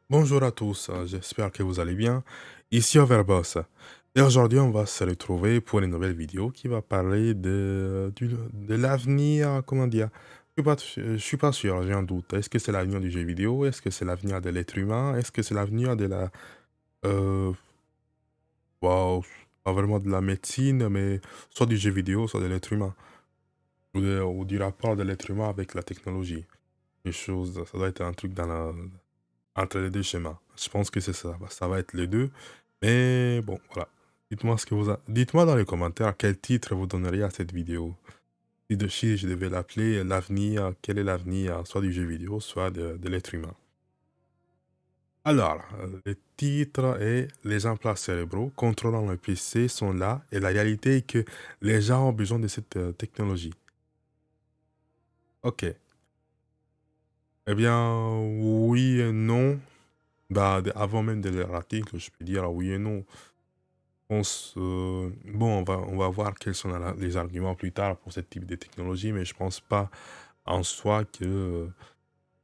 Bonjour à tous, j'espère que vous allez bien. Ici Overboss. Et aujourd'hui, on va se retrouver pour une nouvelle vidéo qui va parler de l'avenir, comment dire. Je suis pas sûr, j'ai un doute. Est-ce que c'est l'avenir du jeu vidéo? Est-ce que c'est l'avenir de l'être humain? Est-ce que c'est l'avenir de la... Euh, wow, pas vraiment de la médecine, mais soit du jeu vidéo, soit de l'être humain. Ou du rapport de l'être humain avec la technologie. Quelque chose, ça doit être un truc entre les deux schémas. Je pense que c'est ça. Ça va être les deux. Mais bon, voilà. Dites-moi dites-moi dans les commentaires quel titre vous donneriez à cette vidéo. Si je devais l'appeler l'avenir, quel est l'avenir, soit du jeu vidéo, soit de l'être humain. Alors, le titre est Les implants cérébraux contrôlant le PC sont là et la réalité est que les gens ont besoin de cette technologie. Ok. Eh bien, oui et non. Bah, avant même de lire l'article, je peux dire oui et non. Bon, on va voir quels sont les arguments plus tard pour ce type de technologie, mais je pense pas en soi que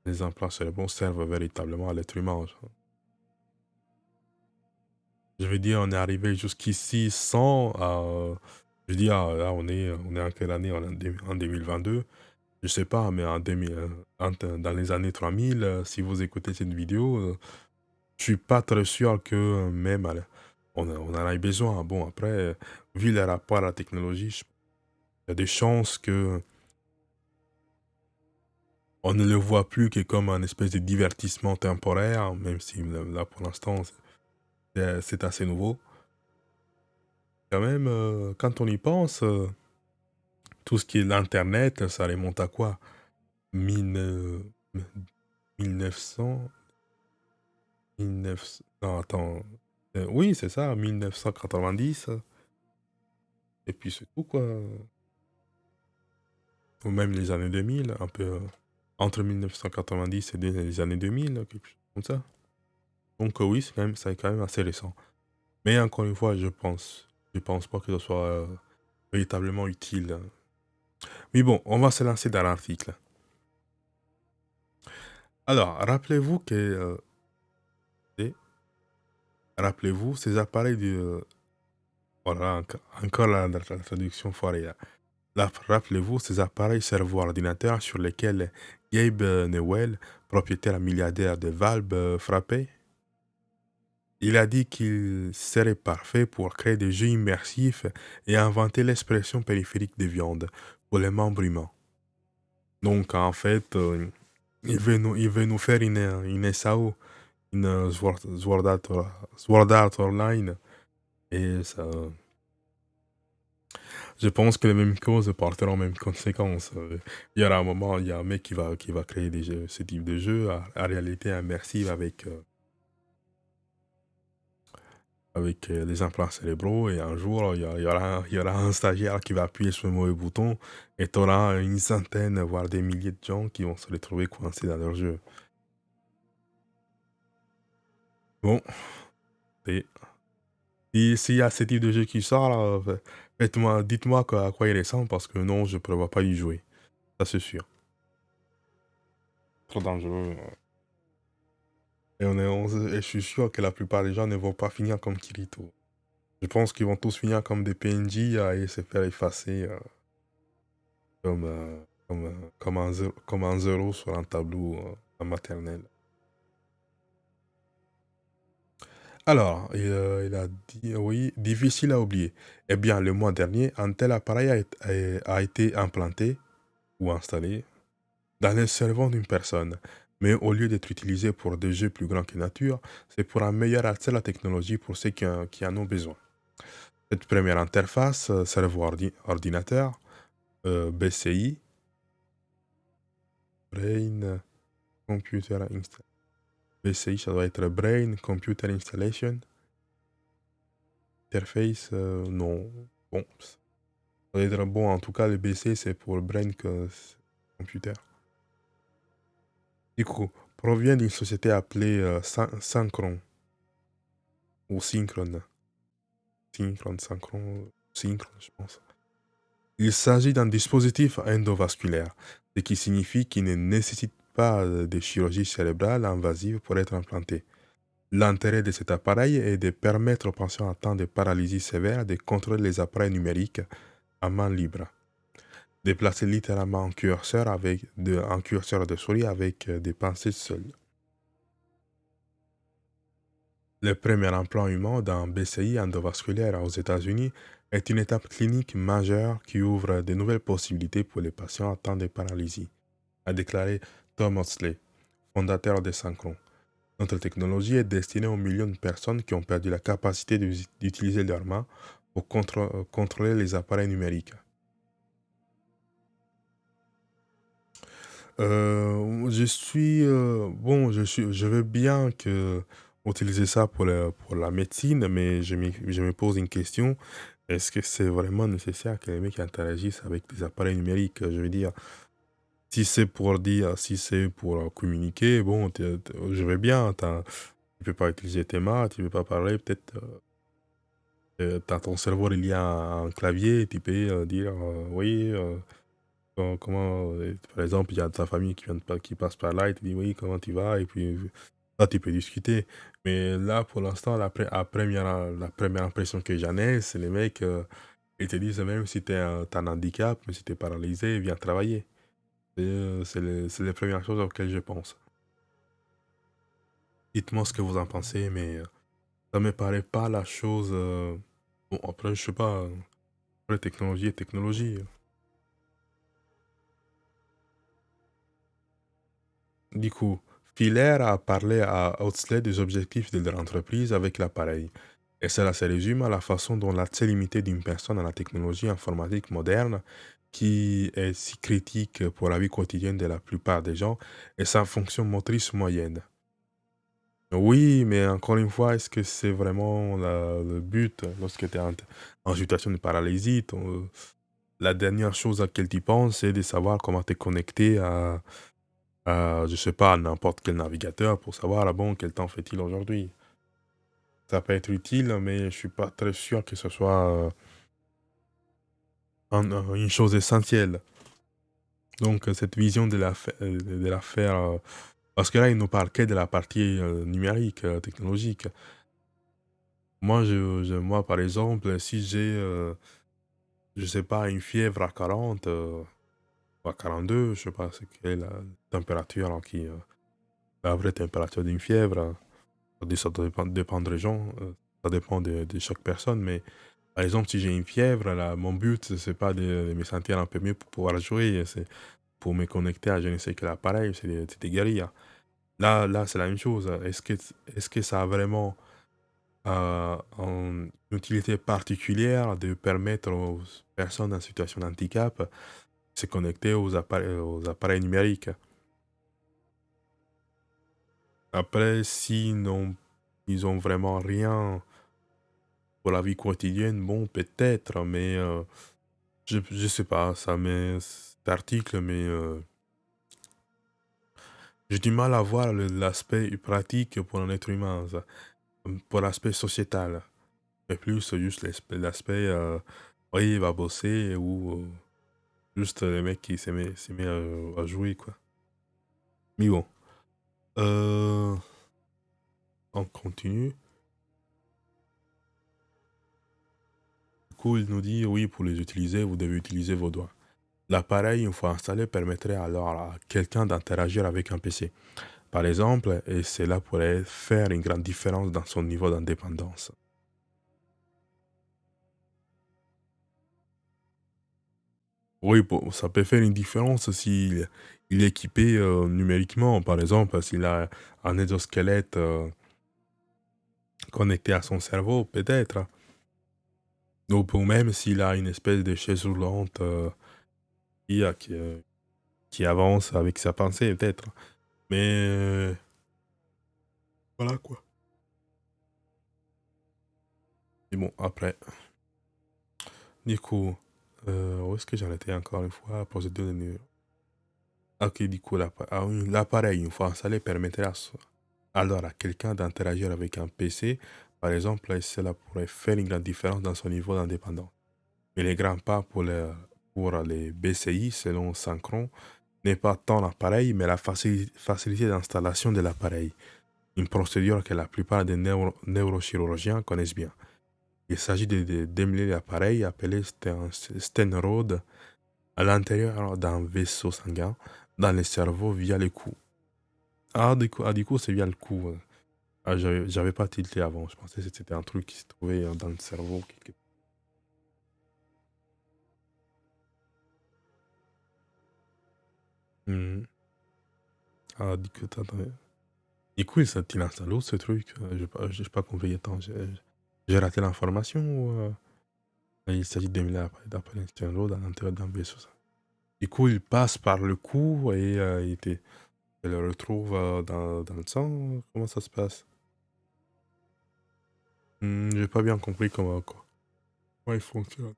les implants cérébraux servent véritablement à l'être humain. Je veux dire, on est arrivé jusqu'ici sans, je veux dire, là, on est en quelle année? En 2022. Je sais pas, mais dans les années 3000, si vous écoutez cette vidéo, je suis pas très sûr que même on en ait besoin. Bon, après, vu le rapport à la technologie, il y a des chances que on ne le voit plus que comme un espèce de divertissement temporaire, même si là pour l'instant c'est assez nouveau. Quand même, quand on y pense, tout ce qui est l'internet, ça remonte à quoi? 1000, 1900, 1900, non attends, oui c'est ça, 1990, et puis c'est tout quoi. Ou même les années 2000, un peu entre 1990 et les années 2000, quelque chose comme ça. Donc oui, c'est quand même assez récent. Mais encore une fois, je pense pas que ce soit véritablement utile. Mais bon, on va se lancer dans l'article. Alors, et- rappelez-vous, ces appareils voilà, encore la traduction foirée, là. Rappelez-vous, ces appareils cerveau ordinateur sur lesquels Gabe Newell, propriétaire milliardaire de Valve, frappait. Il a dit qu'il serait parfait pour créer des jeux immersifs et inventer l'expression périphérique des viandes pour les membres humains. Donc, en fait, il veut nous faire une SAO, une Sword Art Online. Et ça, je pense que les mêmes causes porteront les mêmes conséquences. Il y aura un moment, il y a un mec qui va créer ce type de jeu à réalité immersive avec les implants cérébraux et un jour, il y aura un stagiaire qui va appuyer sur le mauvais bouton et tu auras une centaine, voire des milliers de gens qui vont se retrouver coincés dans leur jeu. Bon, et s'il y a ce type de jeu qui sort, là, dites-moi à quoi il ressemble parce que non, je ne prévois pas y jouer. Ça, c'est sûr. Trop dangereux. Et je suis sûr que la plupart des gens ne vont pas finir comme Kirito. Je pense qu'ils vont tous finir comme des PNJ et se faire effacer. Comme un zéro sur un tableau en maternelle. Alors, il a dit, oui, difficile à oublier. Eh bien, le mois dernier, un tel appareil a été implanté ou installé dans le cerveau d'une personne. Mais au lieu d'être utilisé pour des jeux plus grands que nature, c'est pour un meilleur accès à la technologie pour ceux qui en ont besoin. Cette première interface, cerveau-ordinateur, BCI, Brain Computer Installation. BCI, ça doit être Brain Computer Installation. Interface, non. Bon, ça doit être bon. En tout cas, le BC, c'est pour Brain Computer. Du coup, provient d'une société appelée Synchron. Ou Synchrone. Synchrone, je pense. Il s'agit d'un dispositif endovasculaire, ce qui signifie qu'il ne nécessite pas de chirurgie cérébrale invasive pour être implanté. L'intérêt de cet appareil est de permettre aux patients atteints de paralysie sévère de contrôler les appareils numériques à main libre. Déplacer littéralement un curseur de souris avec des pincettes seules. Le premier implant humain d'un BCI endovasculaire aux États-Unis est une étape clinique majeure qui ouvre de nouvelles possibilités pour les patients atteints de paralysie, a déclaré Tom Hotsley, fondateur de Synchron. Notre technologie est destinée aux millions de personnes qui ont perdu la capacité d'utiliser leurs mains pour contrôler les appareils numériques. Je veux bien utiliser ça pour la médecine, mais je me pose une question. Est-ce que c'est vraiment nécessaire que les mecs interagissent avec des appareils numériques? Je veux dire, si c'est pour communiquer, bon, je veux bien. Tu peux pas utiliser tes mains, tu peux pas parler, peut-être. Dans ton cerveau, il y a un clavier, tu peux dire oui. Comment, par exemple, il y a ta famille qui passe par là et te dit oui, comment tu vas, et puis là, tu peux discuter. Mais là, pour l'instant, la première impression que j'en ai, c'est les mecs, ils te disent même si t'as un handicap, mais si t'es paralysé, viens travailler. C'est les premières choses auxquelles je pense. Dites-moi ce que vous en pensez, mais ça me paraît pas la chose. Bon, après, je sais pas. Après, technologie est technologie. Du coup, Filaire a parlé à Outsley des objectifs de leur entreprise avec l'appareil. Et cela se résume à la façon dont l'accès limité d'une personne à la technologie informatique moderne, qui est si critique pour la vie quotidienne de la plupart des gens, et sa fonction motrice moyenne. Oui, mais encore une fois, est-ce que c'est vraiment le but lorsque tu es en situation de paralysie? La dernière chose à laquelle tu penses, c'est de savoir comment te connecter je sais pas, n'importe quel navigateur pour savoir, ah bon, quel temps fait-il aujourd'hui? Ça peut être utile, mais je suis pas très sûr que ce soit une chose essentielle. Donc, cette vision de l'affaire, parce que là, il nous parle que de la partie numérique, technologique. Moi, par exemple, si j'ai, je sais pas, une fièvre à 40 ou à 42, je sais pas c'est quelle est la température la vraie température d'une fièvre. Ça dépend des gens, ça dépend de chaque personne, mais par exemple, si j'ai une fièvre, là, mon but, c'est pas de me sentir un peu mieux pour pouvoir jouer, c'est pour me connecter à je ne sais quel appareil, c'est de guérir. Là, c'est la même chose. Est-ce que ça a vraiment une utilité particulière de permettre aux personnes en situation de handicap de se connecter aux appareils numériques? Après, ils ont vraiment rien pour la vie quotidienne, bon, peut-être, mais je sais pas, cet article, mais j'ai du mal à voir l'aspect pratique pour un être humain, ça, pour l'aspect sociétal, mais plus juste l'aspect, oui, il va bosser, ou juste le mec qui s'est mis à jouer, quoi. Mais bon, euh, on continue. Du coup, il nous dit, oui, pour les utiliser, vous devez utiliser vos doigts. L'appareil, une fois installé, permettrait alors à quelqu'un d'interagir avec un PC, par exemple, et cela pourrait faire une grande différence dans son niveau d'indépendance. Oui, ça peut faire une différence s'il il est équipé numériquement, par exemple, s'il a un exosquelette connecté à son cerveau, peut-être. Ou même s'il a une espèce de chaise roulante qui, a- qui, euh, qui avance avec sa pensée, peut-être. Mais voilà quoi. Et bon, après, du coup, où est-ce que j'en étais encore une fois? Procédure de numéro. Ok, du coup, l'appareil, une fois installé, permettrait alors à quelqu'un d'interagir avec un PC, par exemple, et cela pourrait faire une grande différence dans son niveau d'indépendance. Mais les grands pas pour les BCI, selon Synchron, n'est pas tant l'appareil, mais la facilité d'installation de l'appareil, une procédure que la plupart des neurochirurgiens connaissent bien. Il s'agit de démêler l'appareil appelé Stenrod à l'intérieur d'un vaisseau sanguin dans le cerveau via le cou. Du coup, c'est via le cou. Ah, j'avais pas tilté avant. Je pensais que c'était un truc qui se trouvait dans le cerveau. Mhm. Ah, du coup, il installe où ce truc? J'ai pas compris. Attends, j'ai raté l'information ou il s'agit de démêler d'après l'intérieur à l'intérieur d'un vaisseau. Du coup, il passe par le cou et il le retrouve dans le sang. Comment ça se passe? J'ai pas bien compris comment il fonctionne.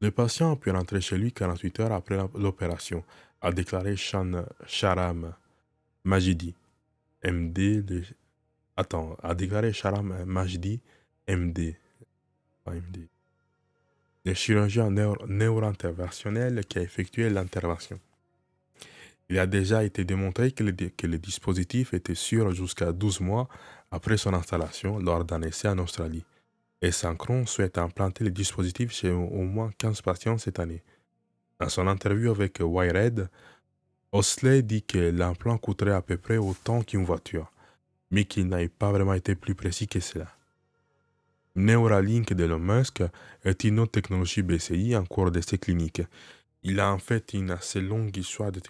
Le patient a pu rentrer chez lui 48 heures après l'opération, a déclaré Sharam Majidi, MD. Attends, a déclaré Sharam Majdi, MD, pas MD, le chirurgien neuro-interventionnel qui a effectué l'intervention. Il a déjà été démontré que le dispositif était sûr jusqu'à 12 mois après son installation lors d'un essai en Australie. Et Synchron souhaite implanter le dispositif chez au moins 15 patients cette année. Dans son interview avec Wired, Osley dit que l'implant coûterait à peu près autant qu'une voiture, mais qu'il n'a pas vraiment été plus précis que cela. Neuralink d'Elon Musk est une autre technologie BCI en cours d'essai clinique. Il a en fait une assez longue histoire de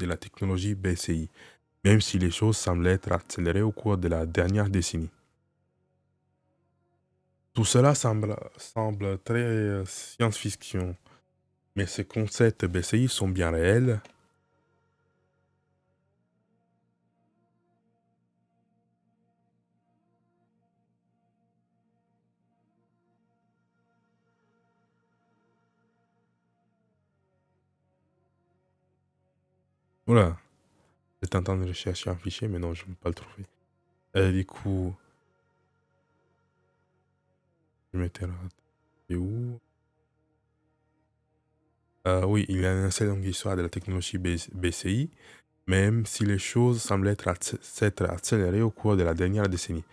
la technologie BCI, même si les choses semblent être accélérées au cours de la dernière décennie. Tout cela semble très science-fiction, mais ces concepts BCI sont bien réels. Voilà, j'étais en train de rechercher un fichier, mais non, je ne peux pas le trouver. Du coup, je m'étais raté où? Oui, il y a une assez longue histoire de la technologie BCI, même si les choses semblent s'être accélérées au cours de la dernière décennie.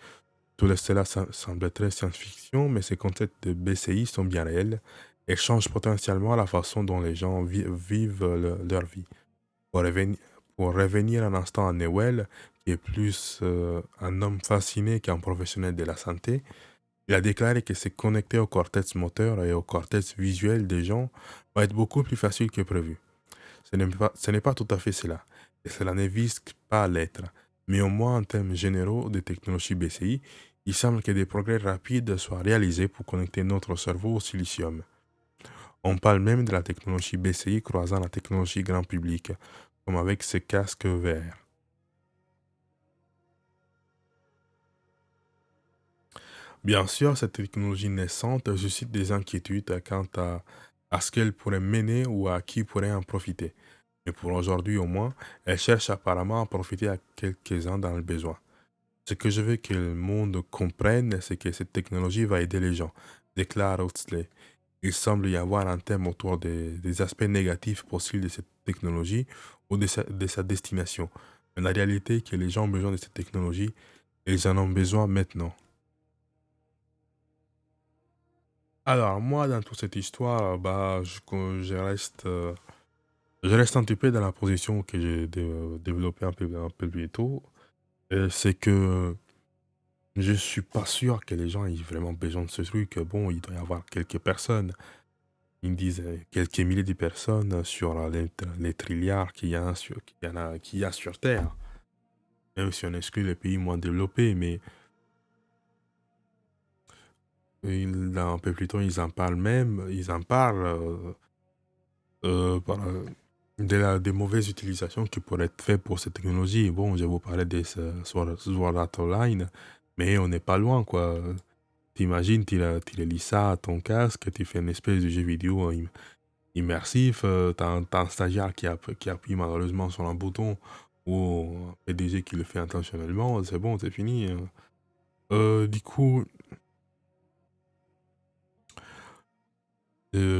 Tout cela semble très science-fiction, mais ces concepts de BCI sont bien réels et changent potentiellement la façon dont les gens vivent leur vie. Pour revenir, pour revenir un instant à Newell, qui est plus un homme fasciné qu'un professionnel de la santé, il a déclaré que se connecter au cortex moteur et au cortex visuel des gens va être beaucoup plus facile que prévu. Ce n'est pas tout à fait cela, et cela ne vise pas à l'être. Mais au moins en termes généraux de technologie BCI, il semble que des progrès rapides soient réalisés pour connecter notre cerveau au silicium. On parle même de la technologie BCI croisant la technologie grand public, comme avec ces casques verts. Bien sûr, cette technologie naissante suscite des inquiétudes quant à ce qu'elle pourrait mener ou à qui pourrait en profiter. Mais pour aujourd'hui au moins, elle cherche apparemment à profiter à quelques-uns dans le besoin. Ce que je veux que le monde comprenne, c'est que cette technologie va aider les gens, déclare Huxley. Il semble y avoir un thème autour des aspects négatifs possibles de cette technologie ou de sa destination. Mais la réalité est que les gens ont besoin de cette technologie et ils en ont besoin maintenant. Alors, moi, dans toute cette histoire, bah, je reste un petit peu dans la position que j'ai développée un peu plus tôt. C'est que je suis pas sûr que les gens aient vraiment besoin de ce truc. Bon, il doit y avoir quelques personnes. Ils me disent quelques milliers de personnes sur les trilliards qu'il y a sur Terre. Même si on exclut les pays moins développés, mais un peu plus tôt, ils en parlent des mauvaises utilisations qui pourraient être faites pour cette technologie. Bon, je vous parlais de Sword Art Online, mais on n'est pas loin, quoi. T'imagines, tu lis ça à ton casque, tu fais une espèce de jeu vidéo immersif, t'as un stagiaire qui appuie malheureusement sur un bouton ou un PDG qui le fait intentionnellement, c'est bon, c'est fini. Du coup,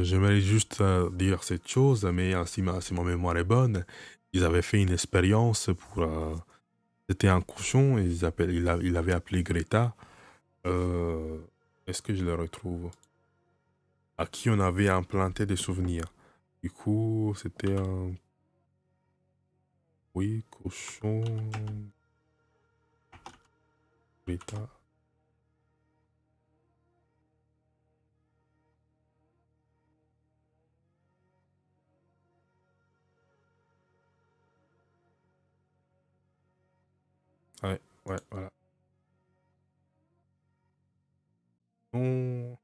J'aimerais juste dire cette chose, mais si ma mémoire est bonne, ils avaient fait une expérience pour... c'était un cochon, il avait appelé Greta. Euh, Est-ce que je le retrouve? À qui on avait implanté des souvenirs. Du coup, c'était un... Oui, cochon... Greta. Ouais, ouais, voilà. On-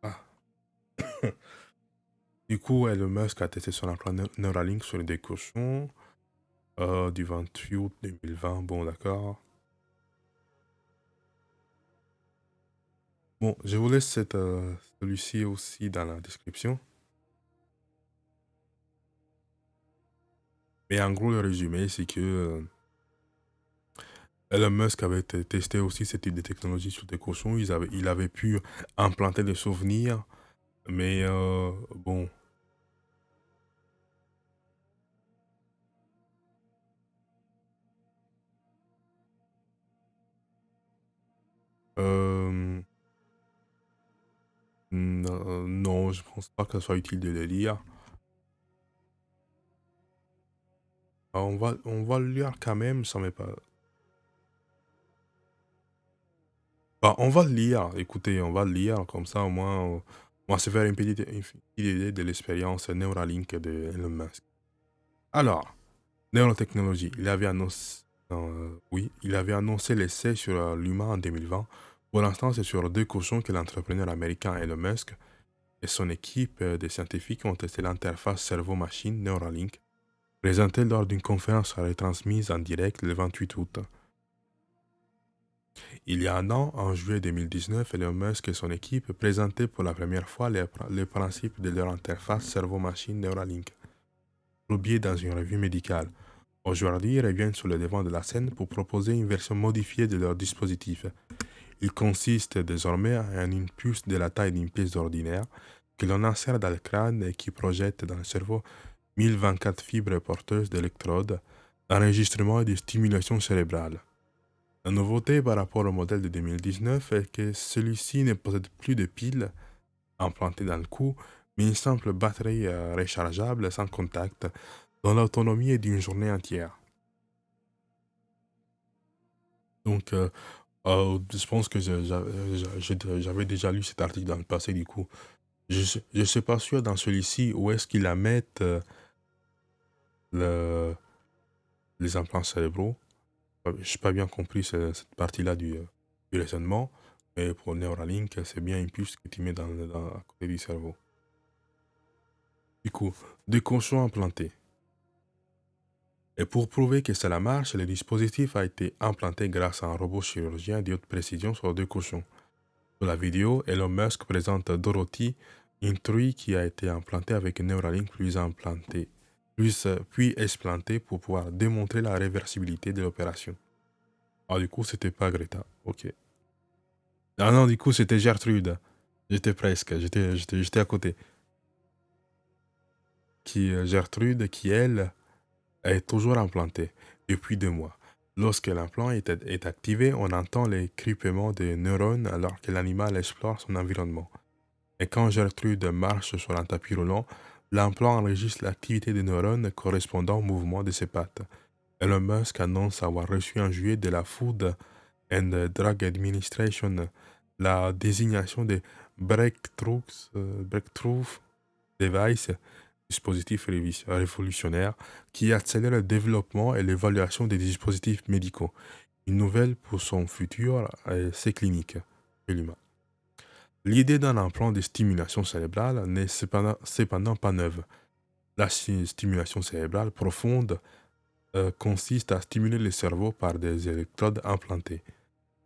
Ah. Du coup, Elon Musk a testé son implant Neuralink sur des cochons du 28 août 2020. Bon, d'accord. Bon, je vous laisse celui-ci aussi dans la description. Mais en gros, le résumé, c'est que Elon Musk avait testé aussi ce type de technologie sur des cochons. Il avait pu implanter des souvenirs, mais bon. euh, non, je pense pas que ce soit utile de le lire. On va le lire quand même, ça m'est pas. Bah, on va le lire, écoutez, on va le lire, comme ça au moins, on va se faire une petite idée de l'expérience Neuralink de Elon Musk. Alors, Neurotechnologie, oui, il avait annoncé l'essai sur l'humain en 2020. Pour l'instant, c'est sur deux cochons que l'entrepreneur américain Elon Musk et son équipe de scientifiques ont testé l'interface cerveau-machine Neuralink, présentée lors d'une conférence retransmise en direct le 28 août. Il y a un an, en juillet 2019, Elon Musk et son équipe présentaient pour la première fois les principes de leur interface cerveau-machine Neuralink, publiée dans une revue médicale. Aujourd'hui, ils reviennent sur le devant de la scène pour proposer une version modifiée de leur dispositif. Il consiste désormais en une puce de la taille d'une pièce ordinaire que l'on insère dans le crâne et qui projette dans le cerveau 1024 fibres porteuses d'électrodes, d'enregistrement et de stimulation cérébrale. La nouveauté par rapport au modèle de 2019 est que celui-ci ne possède plus de piles implantées dans le cou, mais une simple batterie rechargeable sans contact, dont l'autonomie est d'une journée entière. Donc, je pense que j'avais déjà lu cet article dans le passé, du coup. Je ne suis pas sûr dans celui-ci où est-ce qu'ils la mettent le- les implants cérébraux. Je n'ai pas bien compris cette partie-là du raisonnement, mais pour Neuralink, c'est bien une puce que tu mets à côté du cerveau. Du coup, des cochons implantés. Et pour prouver que cela marche, le dispositif a été implanté grâce à un robot chirurgien de haute précision sur deux cochons. Dans la vidéo, Elon Musk présente Dorothy, une truie qui a été implantée avec un Neuralink puis explantée pour pouvoir démontrer la réversibilité de l'opération. Ah, du coup, c'était pas Greta. Ok. Ah non, du coup, c'était Gertrude. J'étais presque, j'étais à côté. Gertrude, qui elle, est toujours implantée depuis 2 mois. Lorsque l'implant est activé, on entend les crupements des neurones alors que l'animal explore son environnement. Et quand Gertrude marche sur un tapis roulant, l'implant enregistre l'activité des neurones correspondant au mouvement de ses pattes. Elon Musk annonce avoir reçu en juillet de la Food and Drug Administration la désignation de Breakthrough Device, dispositif révolutionnaire qui accélère le développement et l'évaluation des dispositifs médicaux. Une nouvelle pour son futur et ses cliniques chez l'humain. L'idée d'un implant de stimulation cérébrale n'est cependant pas neuve. La stimulation cérébrale profonde consiste à stimuler le cerveau par des électrodes implantées.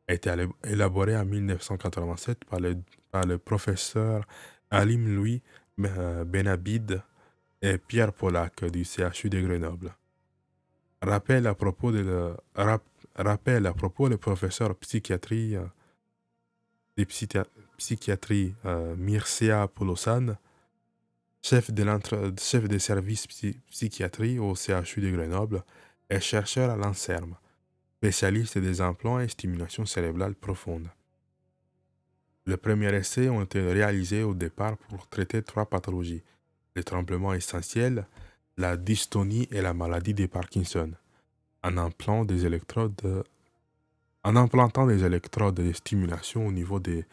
A été élaborée en 1987 par le professeur Alim Louis Benabid et Pierre Pollack du CHU de Grenoble. rappel à propos, le professeur de psychiatrie Mircea Polosan, chef des services psychiatrie au CHU de Grenoble, est chercheur à l'ANSERM, spécialiste des implants et stimulation cérébrale profonde. Les premiers essais ont été réalisés au départ pour traiter 3 pathologies: le tremblement essentiel, la dystonie et la maladie de Parkinson, en, en implantant des électrodes de stimulation au niveau des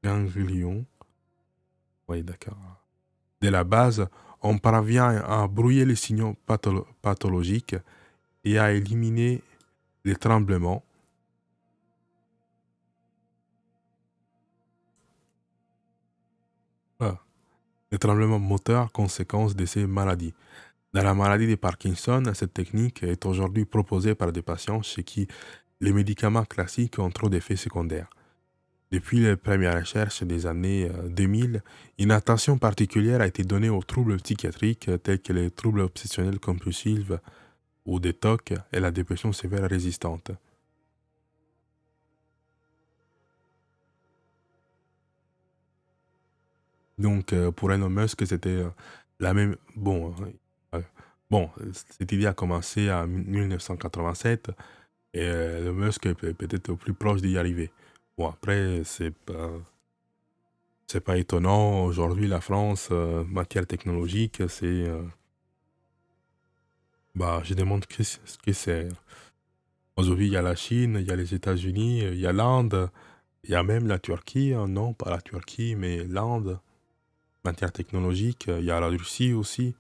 ganglions. Oui, d'accord. De la base, on parvient à brouiller les signaux pathologiques et à éliminer les tremblements. Ah, les tremblements moteurs, conséquence de ces maladies. Dans la maladie de Parkinson, cette technique est aujourd'hui proposée par des patients chez qui les médicaments classiques ont trop d'effets secondaires. Depuis les premières recherches des années 2000, une attention particulière a été donnée aux troubles psychiatriques tels que les troubles obsessionnels compulsifs ou des TOC et la dépression sévère résistante. Donc, pour Elon Musk, c'était la même. Bon, cette idée a commencé en 1987 et Elon Musk est peut-être le plus proche d'y arriver. Bon, après, c'est pas étonnant. Aujourd'hui, la France, matière technologique, c'est. Je demande ce que c'est. Aujourd'hui, il y a la Chine, il y a les États-Unis, il y a l'Inde, il y a même la Turquie. Non, pas la Turquie, mais l'Inde. Matière technologique, il y a la Russie aussi.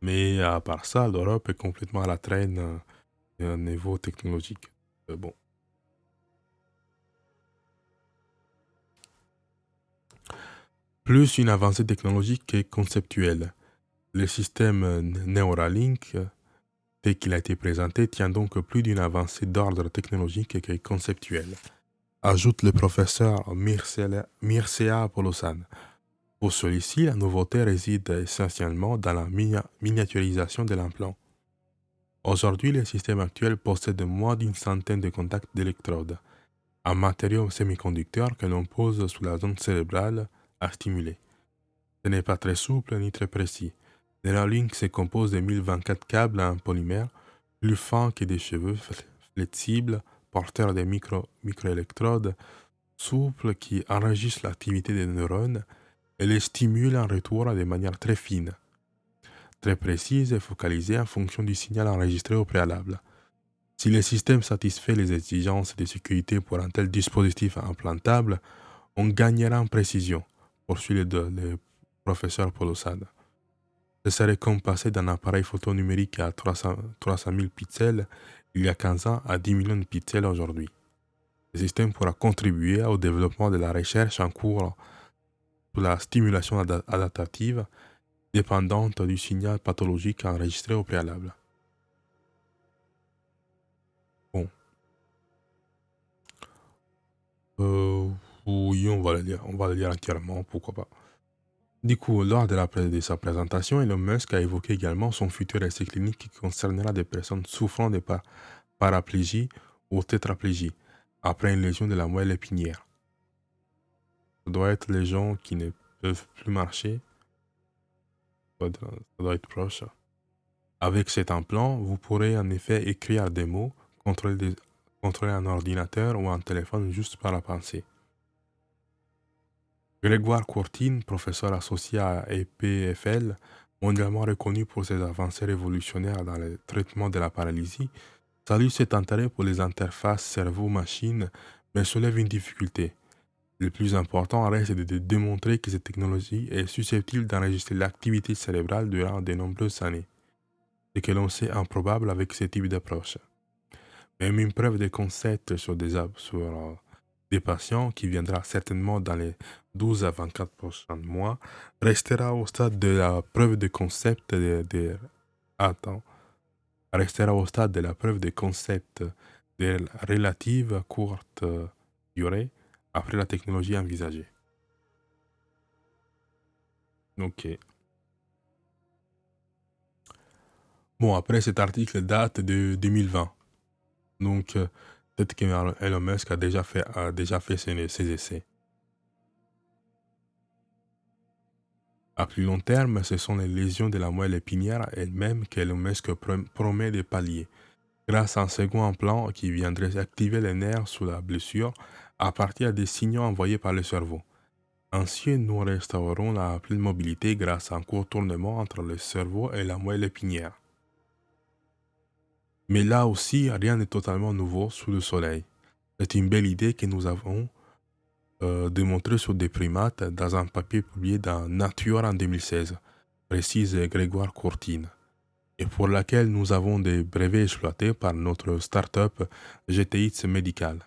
Mais à part ça, l'Europe est complètement à la traîne au niveau technologique. Bon. Plus une avancée technologique que conceptuelle. Le système Neuralink, tel qu'il a été présenté, tient donc plus d'une avancée d'ordre technologique que conceptuel, ajoute le professeur Mircea Polosan. Pour celui-ci, la nouveauté réside essentiellement dans la miniaturisation de l'implant. Aujourd'hui, le système actuel possède moins d'une centaine de contacts d'électrodes, un matériau semi-conducteur que l'on pose sous la zone cérébrale à stimuler. Ce n'est pas très souple ni très précis. Neuralink se compose de 1024 câbles en polymère, plus fins que des cheveux, flexibles, porteurs de microélectrodes, souples qui enregistrent l'activité des neurones et les stimulent en retour de manière très fine, très précise et focalisée en fonction du signal enregistré au préalable. Si le système satisfait les exigences de sécurité pour un tel dispositif implantable, on gagnera en précision, poursuit le professeur Polosad. Ce serait comme passer d'un appareil photo numérique à 300 000 pixels il y a 15 ans à 10 millions de pixels aujourd'hui. Le système pourra contribuer au développement de la recherche en cours pour la stimulation adaptative dépendante du signal pathologique enregistré au préalable. Bon. Oui, on va le lire entièrement, pourquoi pas. Du coup, lors de sa présentation, Elon Musk a évoqué également son futur essai clinique qui concernera des personnes souffrant de paraplégie ou tétraplégie après une lésion de la moelle épinière. Ça doit être les gens qui ne peuvent plus marcher. Ça doit être proche. Avec cet implant, vous pourrez en effet écrire des mots, contrôler un ordinateur ou un téléphone juste par la pensée. Grégoire Courtine, professeur associé à EPFL, mondialement reconnu pour ses avancées révolutionnaires dans le traitement de la paralysie, salue cet intérêt pour les interfaces cerveau-machine, mais soulève une difficulté. Le plus important reste de démontrer que cette technologie est susceptible d'enregistrer l'activité cérébrale durant de nombreuses années, ce que l'on sait improbable avec ce type d'approche. Même une preuve de concept sur des patients qui viendra certainement dans les 12 à 24 prochains mois restera au stade de la preuve de concept restera au stade de la preuve de concept de relative courte durée après la technologie envisagée. Ok. Bon, après cet article date de 2020. Donc, peut-être qu'Elon Musk a déjà fait ses essais. À plus long terme, ce sont les lésions de la moelle épinière elle-même qu'Elon Musk promet de pallier, grâce à un second implant qui viendrait activer les nerfs sous la blessure à partir des signaux envoyés par le cerveau. Ainsi, nous restaurerons la pleine mobilité grâce à un contournement entre le cerveau et la moelle épinière. Mais là aussi, rien n'est totalement nouveau sous le soleil. C'est une belle idée que nous avons démontrée sur des primates dans un papier publié dans Nature en 2016, précise Grégoire Courtine, et pour laquelle nous avons des brevets exploités par notre start-up GTX Medical.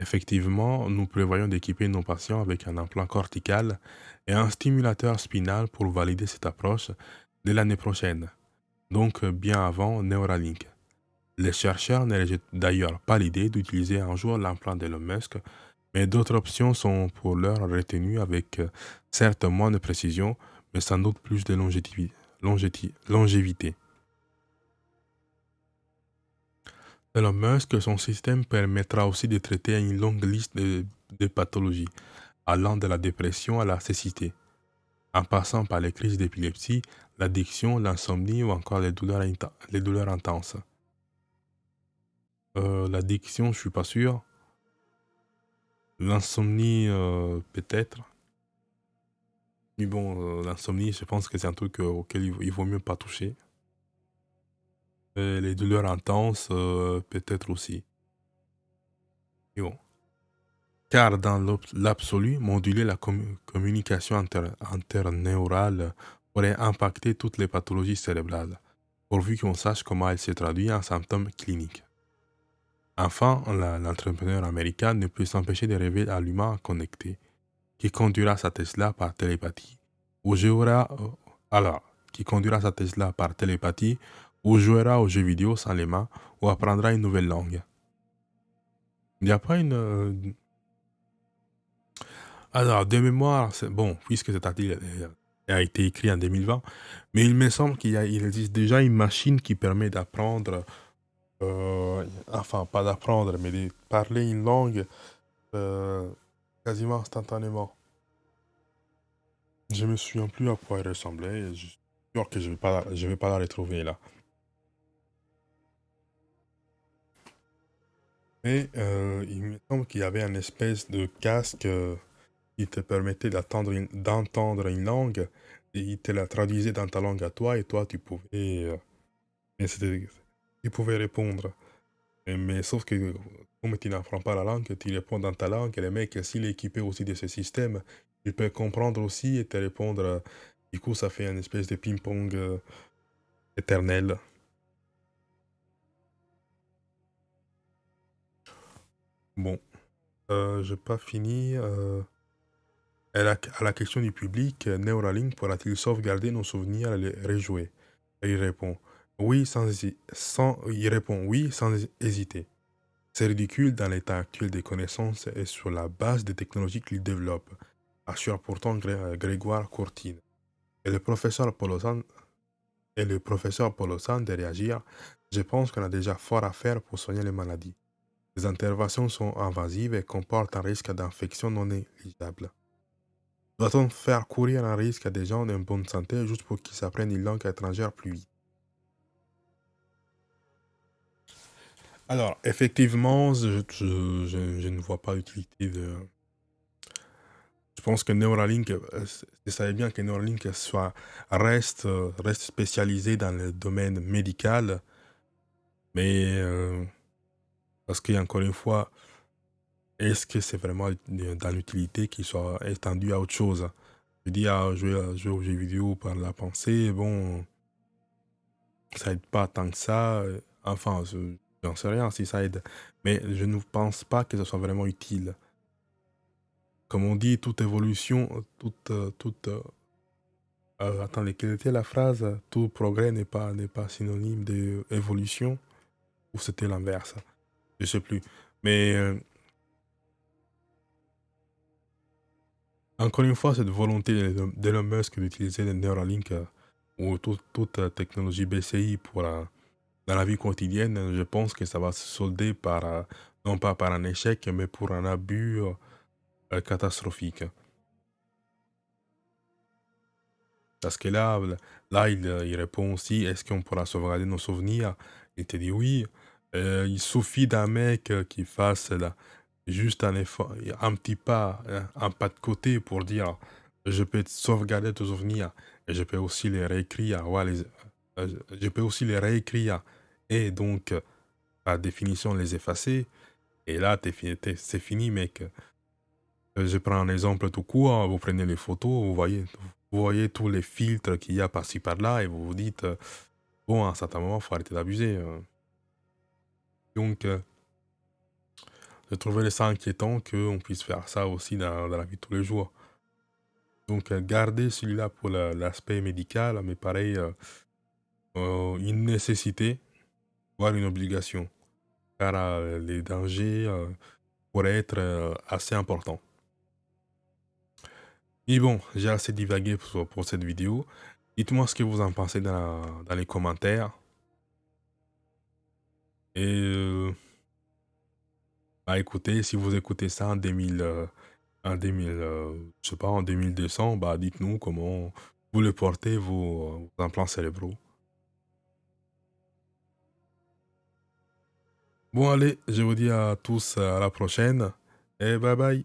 Effectivement, nous prévoyons d'équiper nos patients avec un implant cortical et un stimulateur spinal pour valider cette approche dès l'année prochaine, donc bien avant Neuralink. Les chercheurs ne rejettent d'ailleurs pas l'idée d'utiliser un jour l'implant d'Elon Musk, mais d'autres options sont pour l'heure retenues avec certes moins de précision, mais sans doute plus de longévité. Elon Musk, son système permettra aussi de traiter une longue liste de pathologies, allant de la dépression à la cécité, en passant par les crises d'épilepsie, l'addiction, l'insomnie ou encore les douleurs intenses. L'addiction, je suis pas sûr. L'insomnie, peut-être. Mais bon, l'insomnie, je pense que c'est un truc auquel il vaut mieux pas toucher. Les douleurs intenses, peut-être aussi. Mais bon. Car dans l'absolu, moduler la communication interneurale pourrait impacter toutes les pathologies cérébrales, pourvu qu'on sache comment elle se traduit en symptômes cliniques. Enfin, l'entrepreneur américain ne peut s'empêcher de rêver à l'humain connecté, qui conduira sa Tesla par télépathie, ou jouera, qui conduira sa Tesla par télépathie, ou jouera aux jeux vidéo sans les mains, ou apprendra une nouvelle langue. Il n'y a pas une... Alors, de mémoire, bon, puisque cet article a été écrit en 2020, mais il me semble qu'il existe déjà une machine qui permet d'apprendre, enfin, pas d'apprendre, mais de parler une langue euh, quasiment instantanément. Je me souviens plus à quoi elle ressemblait. Je suis sûr que je vais pas la retrouver là. Mais il me semble qu'il y avait un espèce de casque qui te permettait d'entendre une langue et il te la traduisait dans ta langue à toi et toi tu pouvais, mais tu pouvais répondre. Mais sauf que comme tu n'apprends pas la langue, tu réponds dans ta langue et le mec, s'il est équipé aussi de ce système, il peut comprendre aussi et te répondre. Du coup, ça fait une espèce de ping-pong éternel. Bon, j'ai pas fini. À la question du public, Neuralink pourra-t-il sauvegarder nos souvenirs et les rejouer? Et il répond il répond oui sans hésiter. C'est ridicule dans l'état actuel des connaissances et sur la base des technologies qu'il développe, assure pourtant Grégoire Courtine. Et le professeur Polosan de réagir, je pense qu'on a déjà fort à faire pour soigner les maladies. Les interventions sont invasives et comportent un risque d'infection non négligeable. Doit-on faire courir un risque à des gens en bonne santé juste pour qu'ils apprennent une langue étrangère plus vite? Alors, effectivement, je ne vois pas l'utilité de... Je pense que Neuralink, je savais bien que Neuralink reste spécialisé dans le domaine médical, mais parce qu'encore une fois, est-ce que c'est vraiment dans l'utilité qu'il soit étendu à autre chose? Je dis à jouer aux jeux vidéo par la pensée, bon, ça aide pas tant que ça. Enfin, j'en sais rien si ça aide. Mais je ne pense pas que ce soit vraiment utile. Comme on dit, toute évolution, attendez, quelle était la phrase? Tout progrès n'est pas synonyme d'évolution. Ou c'était l'inverse? Je sais plus. Mais encore une fois, cette volonté d'Elon Musk d'utiliser le Neuralink ou toute technologie BCI dans la vie quotidienne, je pense que ça va se solder par, non pas par un échec, mais pour un abus catastrophique. Parce que là il répond aussi: «Est-ce qu'on pourra sauvegarder nos souvenirs?» Il te dit: «Oui, il suffit d'un mec, qui fasse là, juste un effort, un petit pas, un pas de côté pour dire: "Je peux sauvegarder tes souvenirs et je peux aussi les réécrire, ouais, je peux aussi les réécrire et donc, par définition les effacer" et là c'est fini mec. Je prends un exemple tout court, hein, vous prenez les photos, vous voyez tous les filtres qu'il y a par-ci par-là et vous vous dites, «Bon, à un certain moment, faut arrêter d'abuser», donc je trouvais ça inquiétant qu'on puisse faire ça aussi dans la vie de tous les jours. Donc garder celui-là pour l'aspect médical me paraît, une nécessité, voire une obligation, car, les dangers, pourraient être, assez importants. Mais bon, j'ai assez divagué pour cette vidéo. Dites-moi ce que vous en pensez dans les commentaires. Et bah écoutez, si vous écoutez ça en 2000, je sais pas, en 2200, bah dites-nous comment vous le portez, vos implants cérébraux. Bon allez, je vous dis à tous à la prochaine et bye bye.